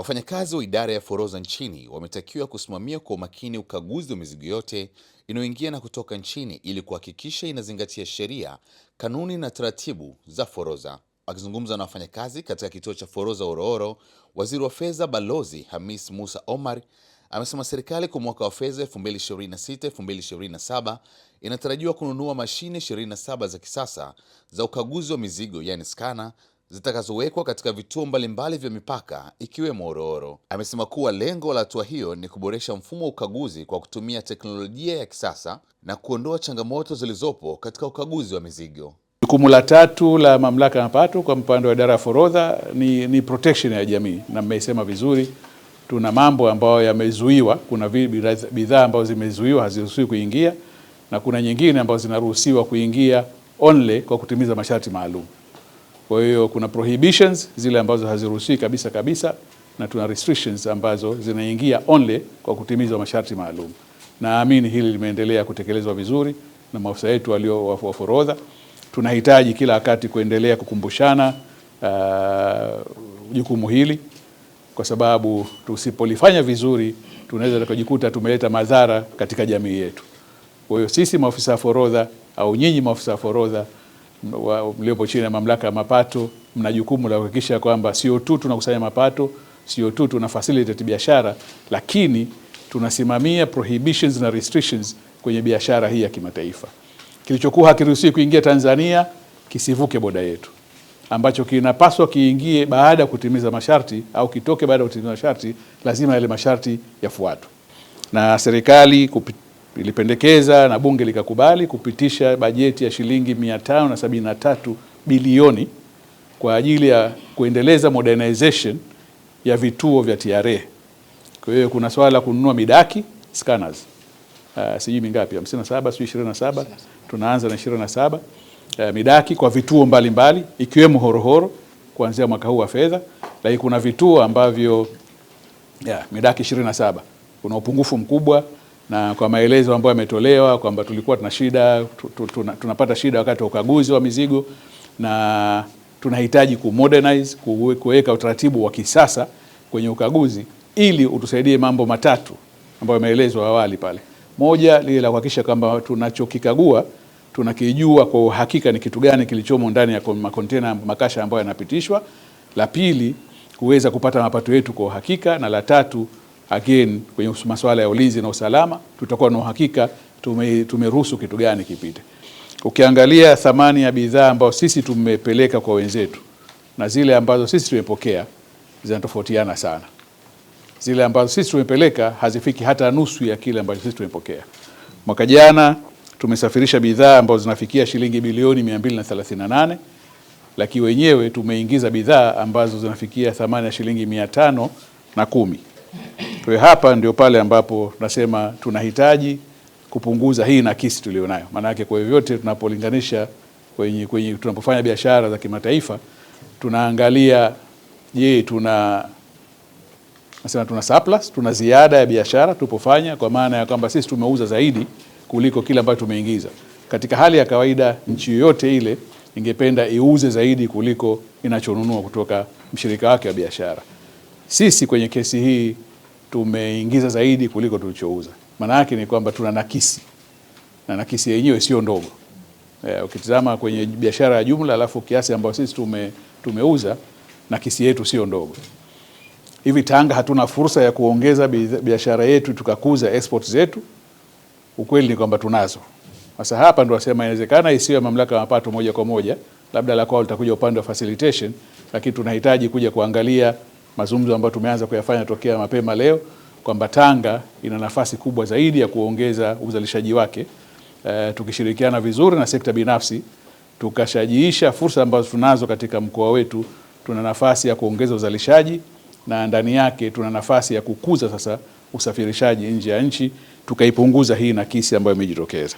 Wafanyakazi wa idara ya forodha nchini wametakiwa kusimamia kwa umakini ukaguzi wa mizigo yote inayoingia na kutoka nchini ili kuhakikisha inazingatia sheria, kanuni na taratibu za forodha. Akizungumza na wafanyakazi katika kituo cha forodha Horohoro, Waziri wa Fedha Balozi Hamis Musa Omar amesema serikali kwa mwaka wa fedha 2026-2027 inatarajiwa kununua mashine 27 za kisasa za ukaguzi wa mizigo yani skana zitakazowekwa katika vituo mbalimbali vya mipaka ikiwemo Horohoro. Amesema kuwa lengo la hatua hiyo ni kuboresha mfumo wa ukaguzi kwa kutumia teknolojia ya kisasa na kuondoa changamoto zilizopo katika ukaguzi wa mizigo. Jukumu la tatu la mamlaka ya mapato kwa upande wa idara ya forodha ni protection ya jamii, na mmeisema vizuri. Tuna mambo ambayo yamezuiwa, kuna bidhaa ambazo zimezuiwa haziruhusiwi kuingia, na kuna nyingine ambazo zinaruhusiwa kuingia only kwa kutimiza masharti maalum. Kwa hiyo kuna prohibitions zile ambazo haziruhusiwi kabisa, na tuna restrictions ambazo zinaingia only kwa kutimiza masharti maalum. Naamini hili limeendelea kutekelezwa vizuri na maafisa wetu walio wa forodha. Tunahitaji kila wakati kuendelea kukumbushana jukumu hili, kwa sababu tusipolifanya vizuri tunaweza kujikuta tumeleta madhara katika jamii yetu. Kwa hiyo sisi maafisa wa forodha au nyinyi maafisa wa forodha mliopo chini ya mamlaka ya mapato mna jukumu la kuhakikisha kwamba sio tu tunakusanya mapato, sio tu tuna facilitate biashara, lakini tunasimamia prohibitions na restrictions kwenye biashara hii ya kimataifa. Kilichokuwa hakiruhusiwi kuingia Tanzania kisivuke boda yetu, ambacho kinapaswa kiingie baada ya kutimiza masharti au kitoke baada ya kutimiza masharti, lazima yale masharti yafuatwe. Na serikali ilipendekeza na bunge likakubali kupitisha bajeti ya shilingi 573 bilioni kwa ajili ya kuendeleza modernization ya vituo vya TRA. Kwa hiyo kuna swala la kununua midaki scanners, sijui mingapi, 57 sijui 27, tunaanza na 27 midaki kwa vituo mbalimbali ikiwemo Horohoro kuanzia mwaka huu wa fedha. Lakini kuna vituo ambavyo midaki 27 kuna upungufu mkubwa, na kwa maelezo ambayo yametolewa kwamba tulikuwa tuna shida, tunapata shida wakati wa ukaguzi wa mizigo, na tunahitaji kumodernize, kuweka utaratibu wa kisasa kwenye ukaguzi ili utusaidie mambo matatu ambayo yameelezwa awali pale. Moja, lile la kuhakikisha kwamba tunachokikagua tunakijua kwa uhakika ni kitu gani kilichomo ndani ya makontena makasha ambayo yanapitishwa. La pili, kuweza kupata mapato yetu kwa uhakika, na la tatu again kwenye masuala ya ulinzi na usalama tutakuwa na uhakika tumeruhusu kitu gani kipite. Ukiangalia thamani ya bidhaa ambazo sisi tumepeleka kwa wenzetu na zile ambazo sisi tumepokea zinatofautiana sana. Zile ambazo sisi tumepeleka hazifiki hata nusu ya kile ambacho sisi tumepokea. Mwaka jana tumesafirisha bidhaa ambazo zinafikia shilingi bilioni 238, lakini wenyewe tumeingiza bidhaa ambazo zinafikia thamani ya shilingi 510. Kwa hapa ndio pale ambapo tunasema tunahitaji kupunguza hii nakisi tulionayo. Maana yake kwa hivyote tunapolinganisha tunapofanya biashara za kimataifa tunaangalia, je, tuna surplus, tuna ziada ya biashara tupofanya, kwa maana ya kwamba sisi tumeuza zaidi kuliko kile ambacho tumeingiza. Katika hali ya kawaida nchi yoyote ile ingependa iuze zaidi kuliko inachonunua kutoka mshirika wake wa biashara. Sisi kwenye kesi hii tumeingiza zaidi kuliko tulichouza. Maana yake ni kwamba tuna nakisi, na nakisi yenyewe sio ndogo. Ukitazama kwenye biashara ya jumla alafu kiasi ambacho sisi tumeuza, nakisi yetu sio ndogo. Hivi Tanga hatuna fursa ya kuongeza biashara yetu tukakuza export zetu? Ukweli ni kwamba tunazo. Sasa hapa ndo wasema inawezekana isiwe mamlaka ya mapato moja kwa moja, labda la kwao litakuja upande wa facilitation, lakini tunahitaji kuja kuangalia mazungumzo ambayo tumeanza kuyafanya tokea mapema leo kwamba Tanga ina nafasi kubwa zaidi ya kuongeza uzalishaji wake. Tukishirikiana vizuri na sekta binafsi, tukashajiisha fursa ambazo tunazo katika mkoa wetu, tuna nafasi ya kuongeza uzalishaji, na ndani yake tuna nafasi ya kukuza sasa usafirishaji nje ya nchi, tukaipunguza hii nakisi ambayo imejitokeza.